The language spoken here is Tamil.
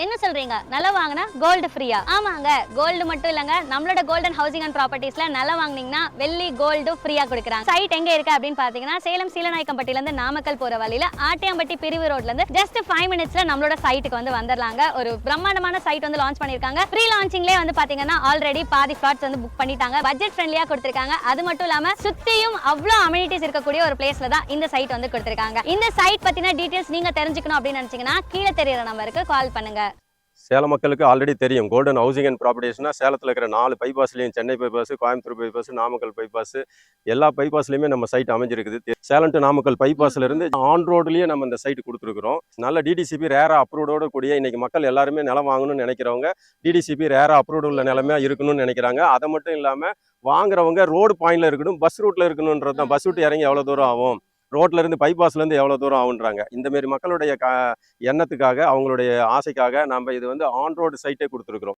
என்ன சொல்றீங்க? நிலம் வாங்கினா கோல்டு ஃப்ரீயா? ஆமாங்க, கோல்டு மட்டும் இல்லங்க, நம்மளோட கோல்டன் ஹவுசிங் அண்ட் ப்ராப்பர்ட்டிஸ்ல நிலம் வாங்குனீங்கன்னா வெள்ளி கோல்டு ஃப்ரீயா கொடுக்குறாங்க. சைட் எங்க இருக்கு அப்படின்னு பாத்தீங்கன்னா, சேலம் சீலநாயக்கம்பட்டில இருந்து நாமக்கல் போற வழியில ஆட்டியாம்பட்டி பிரிவு ரோட்ல இருந்து ஜஸ்ட் 5 மினிட்ஸ்ல நம்மளோட சைட்டுக்கு வந்து வந்துடலாங்க. ஒரு பிரம்மாண்டமான சைட் வந்து லான்ச் பண்ணிருக்காங்க. ப்ரீ லான்ச்சிங்லேயே வந்து பாத்தீங்கன்னா ஆல்ரெடி பாதி ஃபிளாட்ஸ் வந்து புக் பண்ணிட்டாங்க. பட்ஜெட் ஃப்ரெண்ட்லியா கொடுத்திருக்காங்க. அது மட்டும் இல்லாம சுத்தியும் அவ்வளவு அமெனிட்டிஸ் இருக்கக்கூடிய ஒரு பிளேஸ்ல தான் இந்த சைட் வந்து கொடுத்திருக்காங்க. இந்த சைட் பத்தின டீடைல்ஸ் நீங்க தெரிஞ்சுக்கணும் அப்படின்னு நினைச்சீங்கன்னா கீழே தெரியற நம்பருக்கு கால் பண்ணுங்க. சேலம் மக்களுக்கு ஆல்ரெடி தெரியும் கோல்டன் ஹவுசிங் அண்ட் ப்ராப்பர்ட்டிஸ்னா சேலத்தில் இருக்கிற 4 பைபாஸ்லையும் Chennai bypass, Coimbatore bypass, Namakkal bypass எல்லா பைபாஸ்லையுமே நம்ம சைட் அமைஞ்சிருக்குது. சேலம் டு நாமக்கல் பைபாஸ்ல இருந்து ஆன் ரோட்லயே நம்ம இந்த சைட் கொடுத்துருக்குறோம். நல்ல டிடிசிபி ரேரா அப்ரூவோட கூடிய இன்னைக்கு மக்கள் எல்லாருமே நிலம் வாங்கணும்னு நினைக்கிறவங்க டிடிசிபி ரேரா அப்ரூவ்டு உள்ள நிலமே இருக்கணும்னு நினைக்கிறாங்க. அதை மட்டும் இல்லாம வாங்குறவங்க ரோடு பாயிண்ட்ல இருக்கணும், பஸ் ரூட்ல இருக்கணும்ன்றது தான். பஸ் ரூட் இறங்கி எவ்வளவு தூரம் ஆகும், ரோட்ல இருந்து பைபாஸ்ல இருந்து எவ்வளவு தூரம் ஆகுன்றாங்க. இந்த மாதிரி மக்களுடைய எண்ணத்துக்காக அவங்களுடைய ஆசைக்காக நம்ம இது வந்து ஆன் ரோடு சைட்டே கொடுத்துருக்குறோம்.